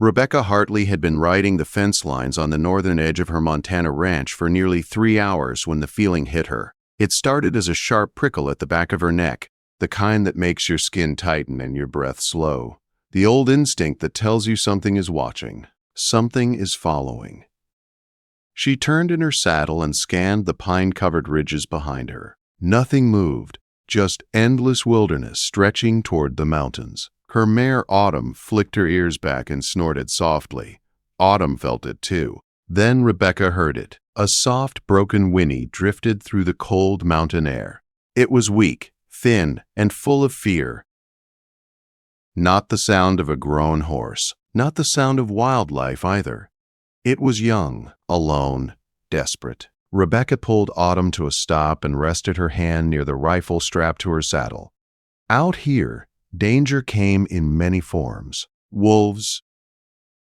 Rebecca Hartley had been riding the fence lines on the northern edge of her Montana ranch for nearly 3 hours when the feeling hit her. It started as a sharp prickle at the back of her neck, the kind that makes your skin tighten and your breath slow. The old instinct that tells you something is watching, something is following. She turned in her saddle and scanned the pine-covered ridges behind her. Nothing moved, just endless wilderness stretching toward the mountains. Her mare Autumn flicked her ears back and snorted softly. Autumn felt it too. Then Rebecca heard it. A soft, broken whinny drifted through the cold mountain air. It was weak, thin, and full of fear. Not the sound of a grown horse, not the sound of wildlife either. It was young, alone, desperate. Rebecca pulled Autumn to a stop and rested her hand near the rifle strapped to her saddle. Out here, danger came in many forms. Wolves,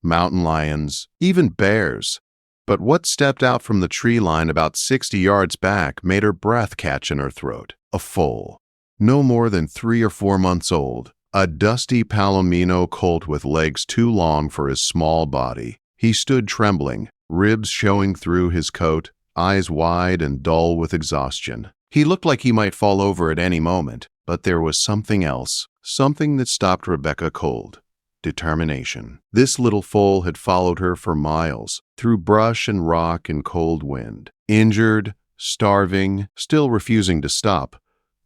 mountain lions, even bears. But what stepped out from the tree line about 60 yards back made her breath catch in her throat. A foal. No more than 3 or 4 months old. A dusty Palomino colt with legs too long for his small body. He stood trembling, ribs showing through his coat, eyes wide and dull with exhaustion. He looked like he might fall over at any moment, but there was something else. Something that stopped Rebecca cold. Determination. This little foal had followed her for miles, through brush and rock and cold wind. Injured, starving, still refusing to stop.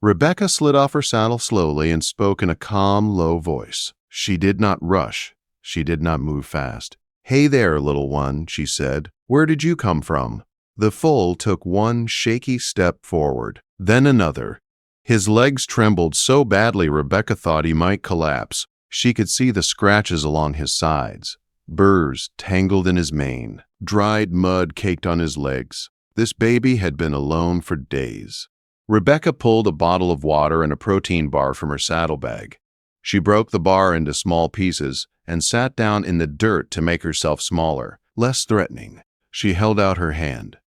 Rebecca slid off her saddle slowly and spoke in a calm, low voice. She did not rush. She did not move fast. "Hey there, little one," she said. "Where did you come from?" The foal took one shaky step forward, then another. His legs trembled so badly Rebecca thought he might collapse. She could see the scratches along his sides, burrs tangled in his mane, dried mud caked on his legs. This baby had been alone for days. Rebecca pulled a bottle of water and a protein bar from her saddlebag. She broke the bar into small pieces and sat down in the dirt to make herself smaller, less threatening. She held out her hand.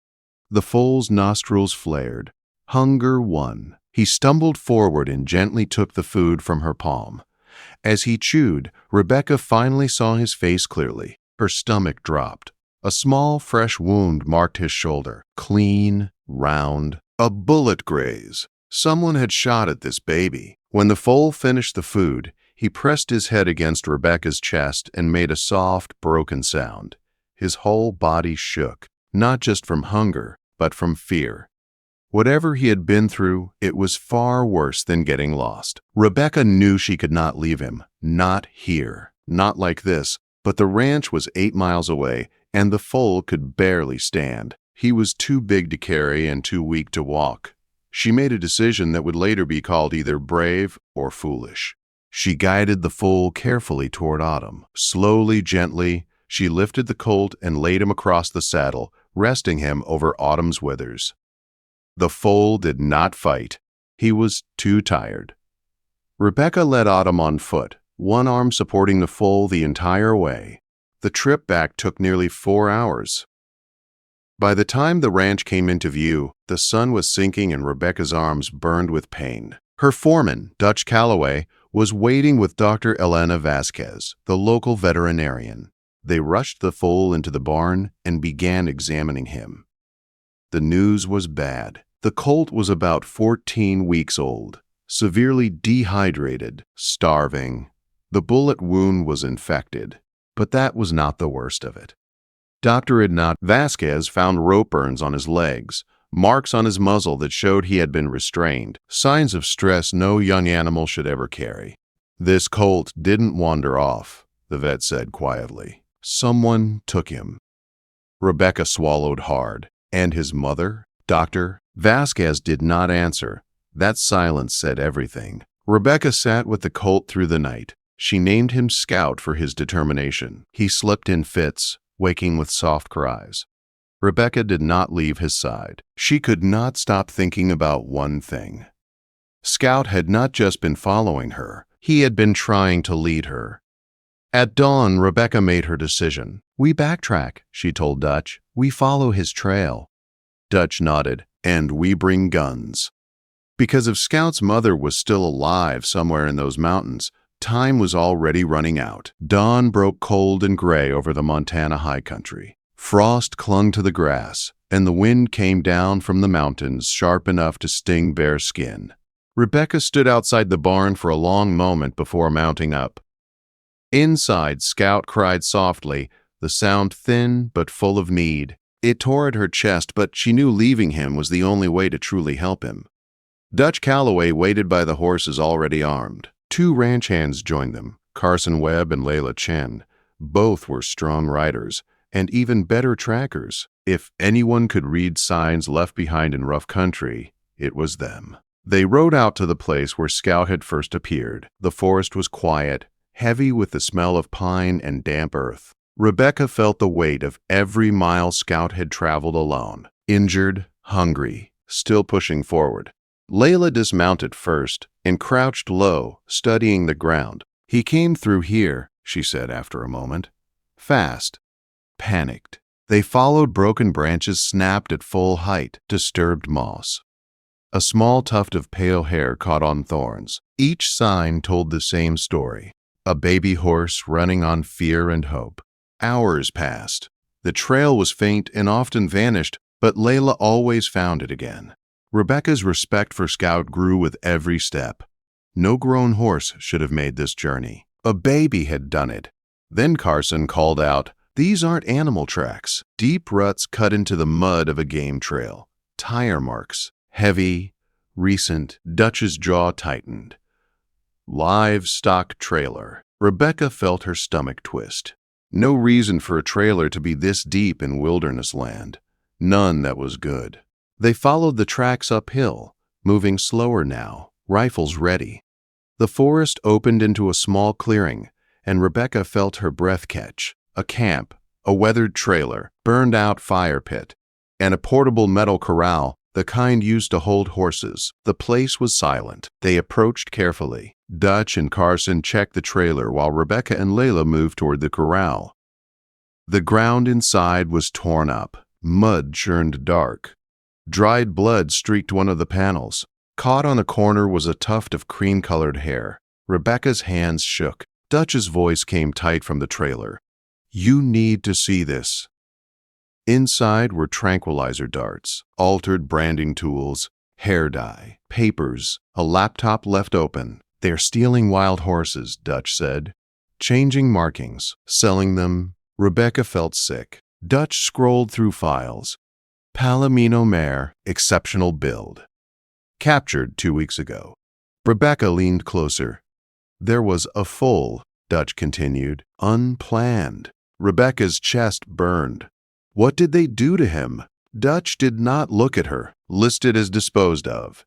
The foal's nostrils flared. Hunger won. He stumbled forward and gently took the food from her palm. As he chewed, Rebecca finally saw his face clearly. Her stomach dropped. A small, fresh wound marked his shoulder. Clean, round, a bullet graze. Someone had shot at this baby. When the foal finished the food, he pressed his head against Rebecca's chest and made a soft, broken sound. His whole body shook, not just from hunger, but from fear. Whatever he had been through, it was far worse than getting lost. Rebecca knew she could not leave him. Not here. Not like this. But the ranch was 8 miles away, and the foal could barely stand. He was too big to carry and too weak to walk. She made a decision that would later be called either brave or foolish. She guided the foal carefully toward Autumn. Slowly, gently, she lifted the colt and laid him across the saddle, resting him over Autumn's withers. The foal did not fight. He was too tired. Rebecca led Autumn on foot, one arm supporting the foal the entire way. The trip back took nearly 4 hours. By the time the ranch came into view, the sun was sinking and Rebecca's arms burned with pain. Her foreman, Dutch Calloway, was waiting with Dr. Elena Vasquez, the local veterinarian. They rushed the foal into the barn and began examining him. The news was bad. The colt was about 14 weeks old, severely dehydrated, starving. The bullet wound was infected, but that was not the worst of it. Dr. Ednat Vasquez found rope burns on his legs, marks on his muzzle that showed he had been restrained, signs of stress no young animal should ever carry. "This colt didn't wander off," the vet said quietly. "Someone took him." Rebecca swallowed hard. And his mother? Dr. Vasquez did not answer. That silence said everything. Rebecca sat with the colt through the night. She named him Scout for his determination. He slept in fits, waking with soft cries. Rebecca did not leave his side. She could not stop thinking about one thing. Scout had not just been following her. He had been trying to lead her. At dawn, Rebecca made her decision. "We backtrack," she told Dutch. "We follow his trail." Dutch nodded. "And we bring guns." Because if Scout's mother was still alive somewhere in those mountains, Time was already running out. Dawn broke cold and gray over the Montana high country. Frost clung to the grass, and the wind came down from the mountains sharp enough to sting bare skin. Rebecca stood outside the barn for a long moment before mounting up. Inside, Scout cried softly, the sound thin but full of need. It tore at her chest, but she knew leaving him was the only way to truly help him. Dutch Calloway waited by the horses already armed. 2 ranch hands joined them, Carson Webb and Layla Chen. Both were strong riders, and even better trackers. If anyone could read signs left behind in rough country, it was them. They rode out to the place where Scout had first appeared. The forest was quiet, heavy with the smell of pine and damp earth. Rebecca felt the weight of every mile Scout had traveled alone, injured, hungry, still pushing forward. Layla dismounted first and crouched low, studying the ground. "He came through here," she said after a moment. "Fast. Panicked." They followed broken branches snapped at full height, disturbed moss. A small tuft of pale hair caught on thorns. Each sign told the same story. A baby horse running on fear and hope. Hours passed. The trail was faint and often vanished, but Layla always found it again. Rebecca's respect for Scout grew with every step. No grown horse should have made this journey. A baby had done it. Then Carson called out, "These aren't animal tracks. Deep ruts cut into the mud of a game trail. Tire marks. Heavy, recent." Dutch's jaw tightened. Livestock trailer. Rebecca felt her stomach twist. No reason for a trailer to be this deep in wilderness land. None that was good. They followed the tracks uphill, moving slower now, rifles ready. The forest opened into a small clearing, and Rebecca felt her breath catch. A camp, a weathered trailer, burned-out fire pit, and a portable metal corral, the kind used to hold horses. The place was silent. They approached carefully. Dutch and Carson checked the trailer while Rebecca and Layla moved toward the corral. The ground inside was torn up. Mud churned dark. Dried blood streaked one of the panels. Caught on a corner was a tuft of cream-colored hair. Rebecca's hands shook. Dutch's voice came tight from the trailer. "You need to see this." Inside were tranquilizer darts, altered branding tools, hair dye, papers, a laptop left open. "They're stealing wild horses," Dutch said. "Changing markings, selling them." Rebecca felt sick. Dutch scrolled through files. Palomino mare, exceptional build. Captured 2 weeks ago. Rebecca leaned closer. "There was a foal," Dutch continued. "Unplanned." Rebecca's chest burned. "What did they do to him?" Dutch did not look at her. "Listed as disposed of."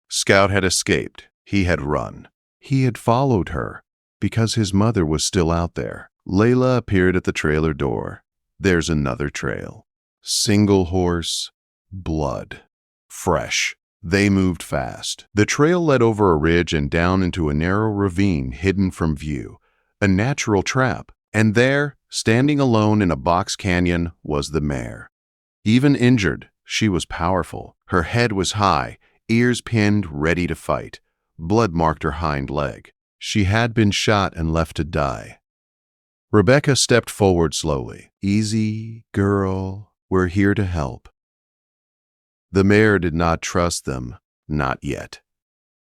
Scout had escaped. He had run. He had followed her because his mother was still out there. Layla appeared at the trailer door. "There's another trail. Single horse. Blood. Fresh." They moved fast. The trail led over a ridge and down into a narrow ravine hidden from view. A natural trap. And there, standing alone in a box canyon, was the mare. Even injured, she was powerful. Her head was high, ears pinned, ready to fight. Blood marked her hind leg. She had been shot and left to die. Rebecca stepped forward slowly. "Easy, girl. We're here to help." The mare did not trust them. Not yet.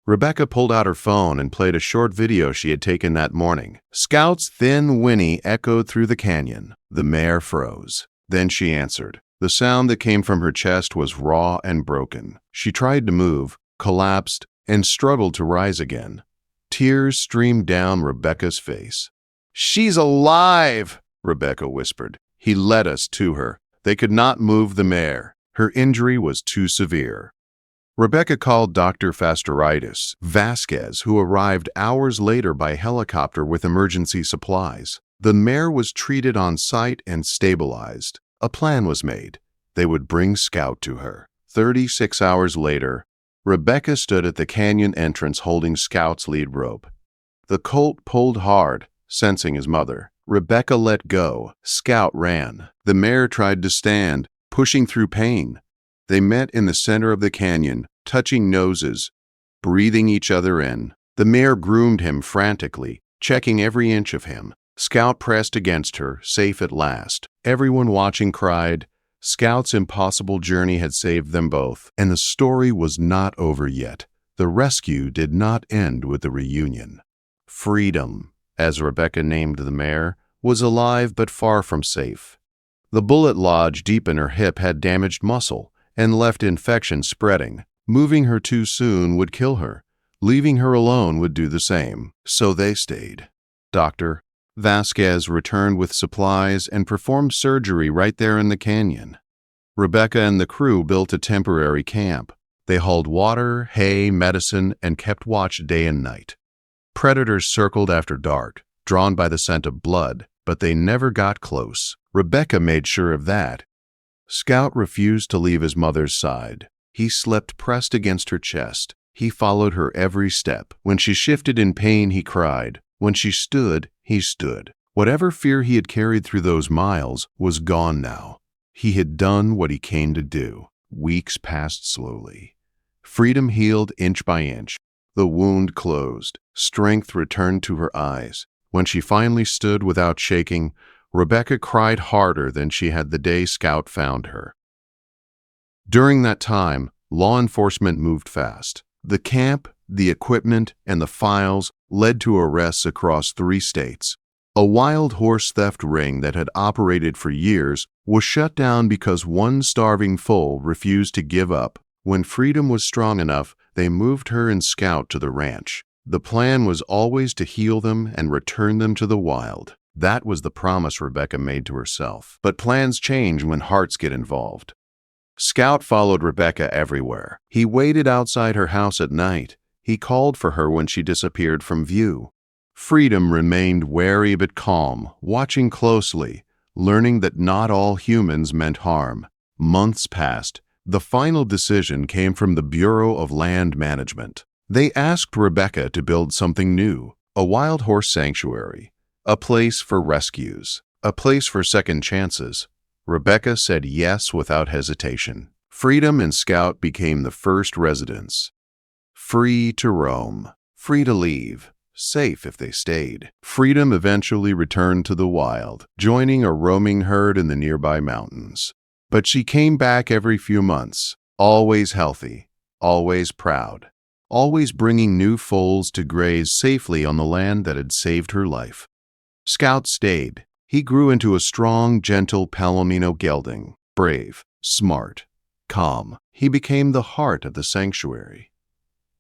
Rebecca pulled out her phone and played a short video she had taken that morning. Scout's thin whinny echoed through the canyon. The mare froze. Then she answered. The sound that came from her chest was raw and broken. She tried to move, collapsed, and struggled to rise again. Tears streamed down Rebecca's face. "She's alive!" Rebecca whispered. He led us to her. They could not move the mare. Her injury was too severe. Rebecca called Dr. Fasteritis Vasquez, who arrived hours later by helicopter with emergency supplies. The mare was treated on site and stabilized. A plan was made. They would bring Scout to her. 36 hours later, Rebecca stood at the canyon entrance holding Scout's lead rope. The colt pulled hard, sensing his mother. Rebecca let go. Scout ran. The mare tried to stand, pushing through pain. They met in the center of the canyon, touching noses, breathing each other in. The mare groomed him frantically, checking every inch of him. Scout pressed against her, safe at last. Everyone watching cried. Scout's impossible journey had saved them both, and the story was not over yet. The rescue did not end with the reunion. Freedom, as Rebecca named the mare, was alive but far from safe. The bullet lodged deep in her hip had damaged muscle and left infection spreading. Moving her too soon would kill her. Leaving her alone would do the same. So they stayed. Dr. Vasquez returned with supplies and performed surgery right there in the canyon. Rebecca and the crew built a temporary camp. They hauled water, hay, medicine, and kept watch day and night. Predators circled after dark, drawn by the scent of blood, but they never got close. Rebecca made sure of that. Scout refused to leave his mother's side. He slept pressed against her chest. He followed her every step. When she shifted in pain, he cried. When she stood, he stood. Whatever fear he had carried through those miles was gone now. He had done what he came to do. Weeks passed slowly. Freedom healed inch by inch. The wound closed. Strength returned to her eyes. When she finally stood without shaking, Rebecca cried harder than she had the day Scout found her. During that time, law enforcement moved fast. The camp, the equipment, and the files led to arrests across 3 states. A wild horse theft ring that had operated for years was shut down because one starving foal refused to give up. When Freedom was strong enough, they moved her and Scout to the ranch. The plan was always to heal them and return them to the wild. That was the promise Rebecca made to herself. But plans change when hearts get involved. Scout followed Rebecca everywhere. He waited outside her house at night. He called for her when she disappeared from view. Freedom remained wary but calm, watching closely, learning that not all humans meant harm. Months passed. The final decision came from the Bureau of Land Management. They asked Rebecca to build something new, a wild horse sanctuary, a place for rescues, a place for second chances. Rebecca said yes without hesitation. Freedom and Scout became the first residents. Free to roam, free to leave, safe if they stayed. Freedom eventually returned to the wild, joining a roaming herd in the nearby mountains. But she came back every few months, always healthy, always proud, always bringing new foals to graze safely on the land that had saved her life. Scout stayed. He grew into a strong, gentle Palomino gelding, brave, smart, calm. He became the heart of the sanctuary.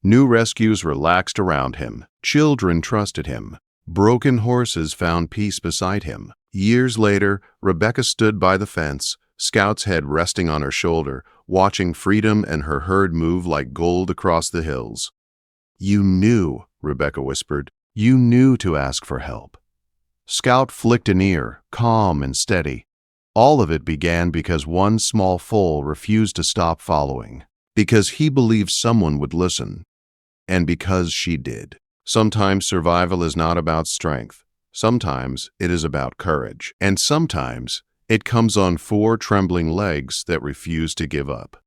New rescues relaxed around him. Children trusted him. Broken horses found peace beside him. Years later, Rebecca stood by the fence, Scout's head resting on her shoulder, watching Freedom and her herd move like gold across the hills. "You knew," Rebecca whispered. "You knew to ask for help." Scout flicked an ear, calm and steady. All of it began because one small foal refused to stop following, because he believed someone would listen, and because she did. Sometimes survival is not about strength. Sometimes it is about courage. And sometimes it comes on 4 trembling legs that refuse to give up.